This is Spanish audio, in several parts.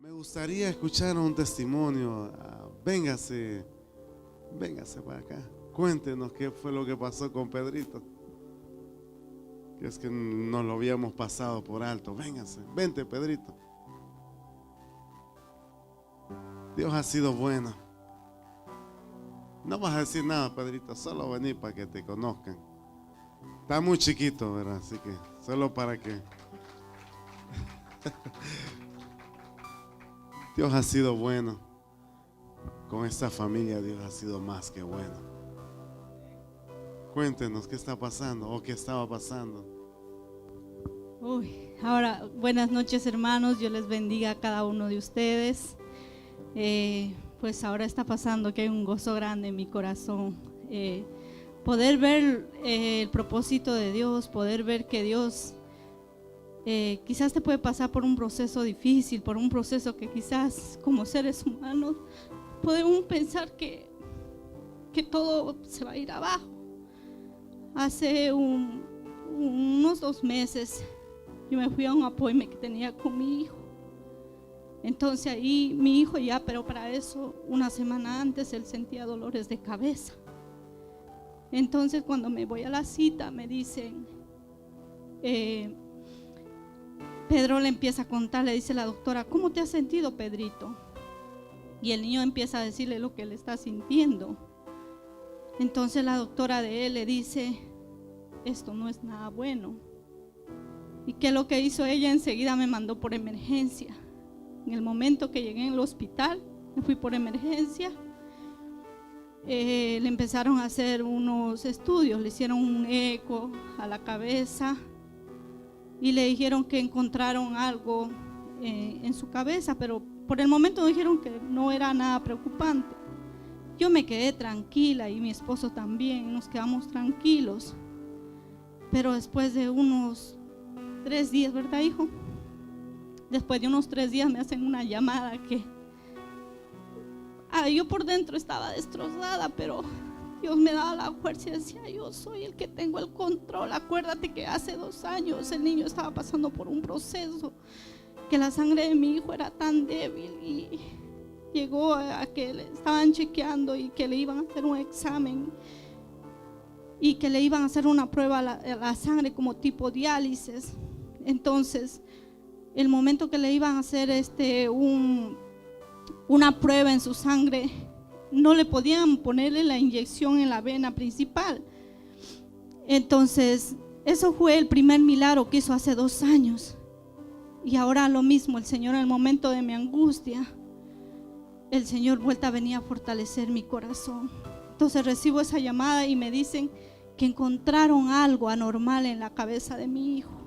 Me gustaría escuchar un testimonio. Véngase para acá. Cuéntenos qué fue lo que pasó con Pedrito. Que es que nos lo habíamos pasado por alto. Véngase, vente, Pedrito. Dios ha sido bueno. No vas a decir nada, Pedrito, solo vení para que te conozcan. Está muy chiquito, ¿verdad? Así que solo para que... Dios ha sido bueno. Con esta familia Dios ha sido más que bueno. Cuéntenos qué está pasando o qué estaba pasando. Ahora, buenas noches, hermanos. Dios les bendiga a cada uno de ustedes. Pues ahora está pasando que hay un gozo grande en mi corazón. Poder ver el propósito de Dios, poder ver que Dios quizás te puede pasar por un proceso difícil, por un proceso que quizás como seres humanos podemos pensar que todo se va a ir abajo. Hace unos 2 meses yo me fui a un appointment que tenía con mi hijo. Entonces ahí mi hijo ya, pero para eso una semana antes él sentía dolores de cabeza. Entonces cuando me voy a la cita me dicen, Pedro le empieza a contar, le dice la doctora, ¿cómo te has sentido, Pedrito? Y el niño empieza a decirle lo que él está sintiendo. Entonces la doctora de él le dice, esto no es nada bueno. ¿Y qué es lo que hizo ella? Enseguida me mandó por emergencia. En el momento que llegué al hospital, me fui por emergencia. Le empezaron a hacer unos estudios, le hicieron un eco a la cabeza y le dijeron que encontraron algo en su cabeza, pero por el momento dijeron que no era nada preocupante. Yo me quedé tranquila y mi esposo también, nos quedamos tranquilos. Pero después de unos 3 días, ¿verdad, hijo? Después de unos 3 días me hacen una llamada que yo por dentro estaba destrozada, pero Dios me daba la fuerza y decía, yo soy el que tengo el control. Acuérdate que hace 2 años el niño estaba pasando por un proceso, que la sangre de mi hijo era tan débil y llegó a que le estaban chequeando y que le iban a hacer un examen y que le iban a hacer una prueba a la sangre como tipo diálisis. Entonces el momento que le iban a hacer una prueba en su sangre, no le podían ponerle la inyección en la vena principal. Entonces eso fue el primer milagro que hizo hace 2 años. Y ahora lo mismo, el Señor en el momento de mi angustia, el Señor vuelta a venir a fortalecer mi corazón. Entonces recibo esa llamada y me dicen que encontraron algo anormal en la cabeza de mi hijo.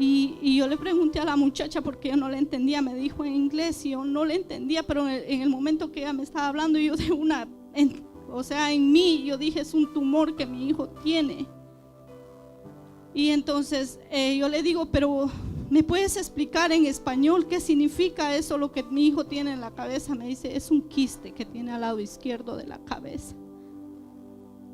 Y yo le pregunté a la muchacha porque yo no le entendía, me dijo en inglés y yo no le entendía, pero en el momento que ella me estaba hablando, yo en mí, yo dije, es un tumor que mi hijo tiene. Y entonces yo le digo, pero ¿me puedes explicar en español qué significa eso, lo que mi hijo tiene en la cabeza? Me dice, es un quiste que tiene al lado izquierdo de la cabeza.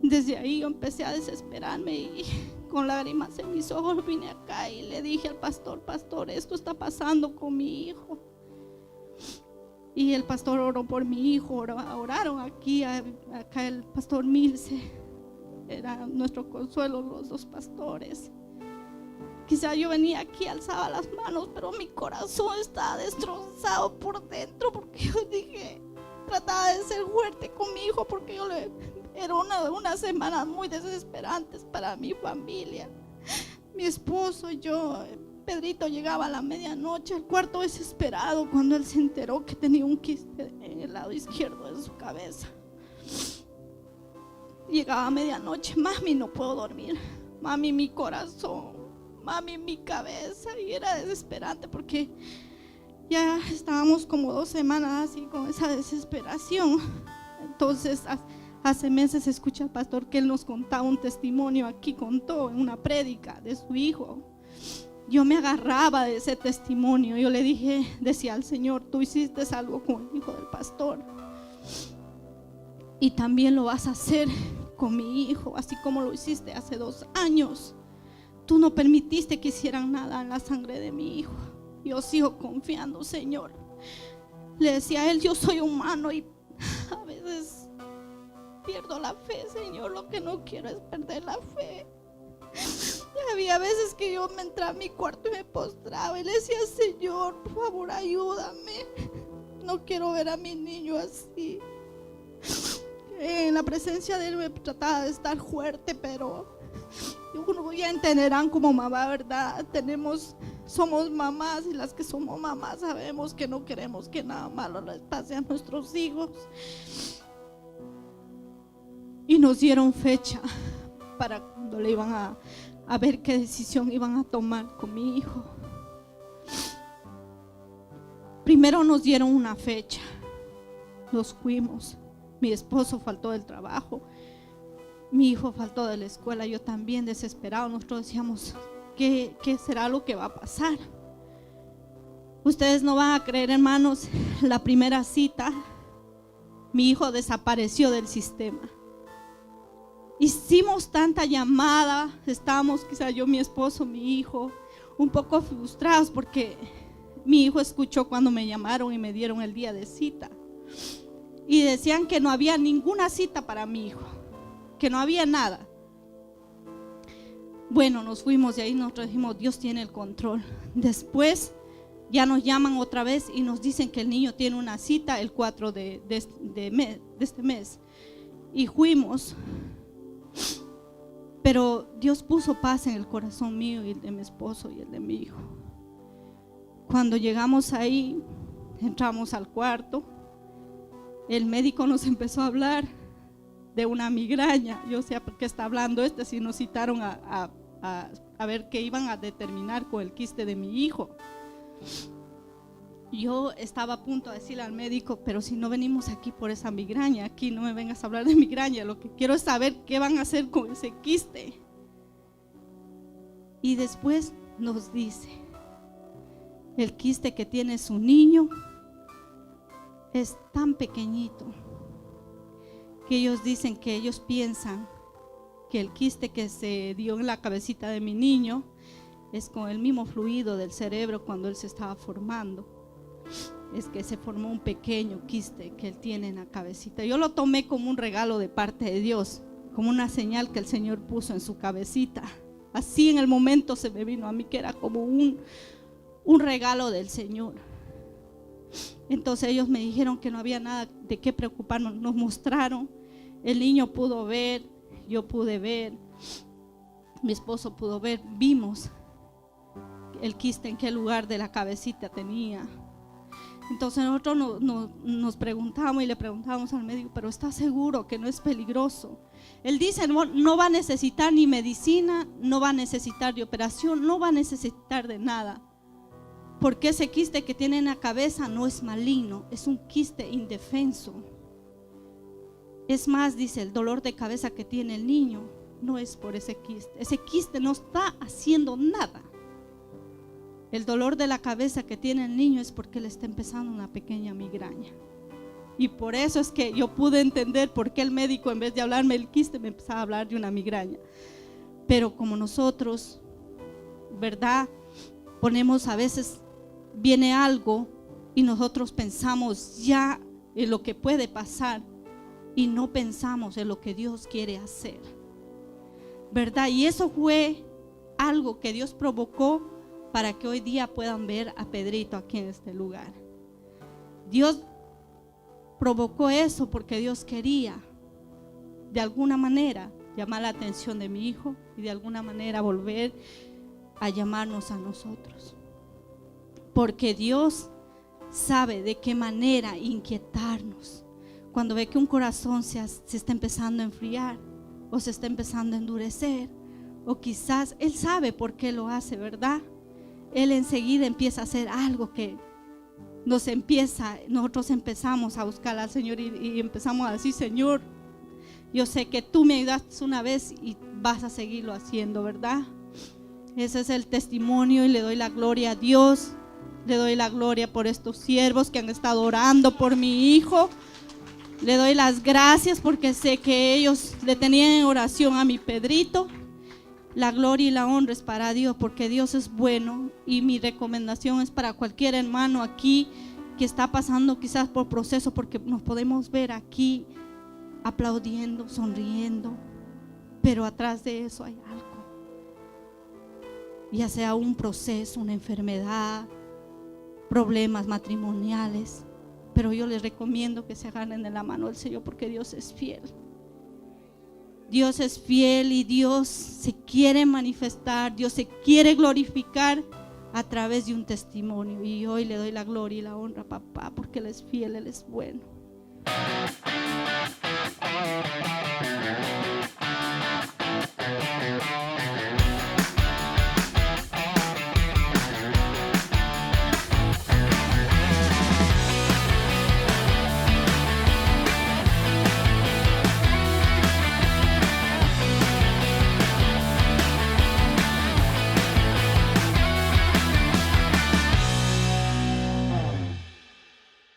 Desde ahí yo empecé a desesperarme y con lágrimas en mis ojos vine acá y le dije al pastor, esto está pasando con mi hijo. Y el pastor oró por mi hijo, oraron acá el pastor Milce, era nuestro consuelo, los 2 pastores. Quizá yo venía aquí, alzaba las manos, pero mi corazón estaba destrozado por dentro porque yo dije, trataba de ser fuerte con mi hijo porque era unas semanas muy desesperantes para mi familia. Mi esposo, yo, Pedrito llegaba a la medianoche al cuarto desesperado cuando él se enteró que tenía un quiste en el lado izquierdo de su cabeza. Llegaba a medianoche, mami, no puedo dormir, mami, mi corazón, mami, mi cabeza, y era desesperante porque ya estábamos como 2 semanas así con esa desesperación. Entonces hace meses escuché al pastor que él nos contaba un testimonio aquí, contó en una prédica de su hijo. Yo me agarraba de ese testimonio, yo le dije, decía al Señor, tú hiciste algo con el hijo del pastor y también lo vas a hacer con mi hijo, así como lo hiciste hace 2 años. Tú no permitiste que hicieran nada en la sangre de mi hijo. Yo sigo confiando, Señor. Le decía a él, yo soy humano y a veces pierdo la fe, Señor. Lo que no quiero es perder la fe. Había veces que yo me entraba a mi cuarto y me postraba y le decía, Señor, por favor, ayúdame. No quiero ver a mi niño así. En la presencia de él me trataba de estar fuerte, pero ya entenderán como mamá, ¿verdad? Somos mamás, y las que somos mamás sabemos que no queremos que nada malo les pase a nuestros hijos. Y nos dieron fecha para cuando le iban a ver qué decisión iban a tomar con mi hijo. Primero nos dieron una fecha, nos fuimos. Mi esposo faltó del trabajo, mi hijo faltó de la escuela, yo también desesperado. Nosotros decíamos, ¿qué será lo que va a pasar? Ustedes no van a creer, hermanos, la primera cita, mi hijo desapareció del sistema. Hicimos tanta llamada, estábamos, quizá yo, mi esposo, mi hijo, un poco frustrados porque mi hijo escuchó cuando me llamaron y me dieron el día de cita. Y decían que no había ninguna cita para mi hijo, que no había nada. Bueno, nos fuimos de ahí, nosotros dijimos, Dios tiene el control. Después ya nos llaman otra vez y nos dicen que el niño tiene una cita el 4 de este mes. Y fuimos. Pero Dios puso paz en el corazón mío y el de mi esposo y el de mi hijo. Cuando llegamos ahí, entramos al cuarto. El médico nos empezó a hablar de una migraña. Yo sé por qué está hablando si nos citaron a ver qué iban a determinar con el quiste de mi hijo. Yo estaba a punto de decirle al médico, pero si no venimos aquí por esa migraña, aquí no me vengas a hablar de migraña, lo que quiero es saber qué van a hacer con ese quiste. Y después nos dice, el quiste que tiene su niño es tan pequeñito que ellos dicen que ellos piensan que el quiste que se dio en la cabecita de mi niño es con el mismo fluido del cerebro cuando él se estaba formando. Es que se formó un pequeño quiste que él tiene en la cabecita. Yo lo tomé como un regalo de parte de Dios, como una señal que el Señor puso en su cabecita. Así en el momento se me vino a mí que era como un regalo del Señor. Entonces ellos me dijeron que no había nada de qué preocuparnos. Nos mostraron, el niño pudo ver, yo pude ver, mi esposo pudo ver, vimos el quiste en qué lugar de la cabecita tenía. Entonces nosotros nos preguntamos y le preguntábamos al médico, pero ¿está seguro que no es peligroso? Él dice, no va a necesitar ni medicina, no va a necesitar de operación, no va a necesitar de nada. Porque ese quiste que tiene en la cabeza no es maligno, es un quiste indefenso. Es más, dice, el dolor de cabeza que tiene el niño no es por ese quiste no está haciendo nada. El dolor de la cabeza que tiene el niño es porque le está empezando una pequeña migraña. Y por eso es que yo pude entender por qué el médico, en vez de hablarme del quiste, me empezaba a hablar de una migraña. Pero como nosotros, ¿verdad? Ponemos a veces, viene algo y nosotros pensamos ya en lo que puede pasar y no pensamos en lo que Dios quiere hacer, ¿verdad? Y eso fue algo que Dios provocó para que hoy día puedan ver a Pedrito aquí en este lugar. Dios provocó eso porque Dios quería de alguna manera llamar la atención de mi hijo y de alguna manera volver a llamarnos a nosotros, porque Dios sabe de qué manera inquietarnos cuando ve que un corazón se está empezando a enfriar o se está empezando a endurecer, o quizás Él sabe por qué lo hace, ¿verdad? Él enseguida empieza a hacer algo que nosotros empezamos a buscar al Señor y empezamos a decir, Señor, yo sé que tú me ayudaste una vez y vas a seguirlo haciendo, ¿verdad? Ese es el testimonio y le doy la gloria a Dios. Le doy la gloria por estos siervos que han estado orando por mi hijo. Le doy las gracias porque sé que ellos le tenían en oración a mi Pedrito. La gloria y la honra es para Dios, porque Dios es bueno. Y mi recomendación es para cualquier hermano aquí que está pasando quizás por proceso, porque nos podemos ver aquí aplaudiendo, sonriendo, pero atrás de eso hay algo, ya sea un proceso, una enfermedad, problemas matrimoniales. Pero yo les recomiendo que se agarren de la mano del Señor, porque Dios es fiel. Dios es fiel y Dios se quiere manifestar, Dios se quiere glorificar a través de un testimonio. Y hoy le doy la gloria y la honra a papá, porque Él es fiel, Él es bueno.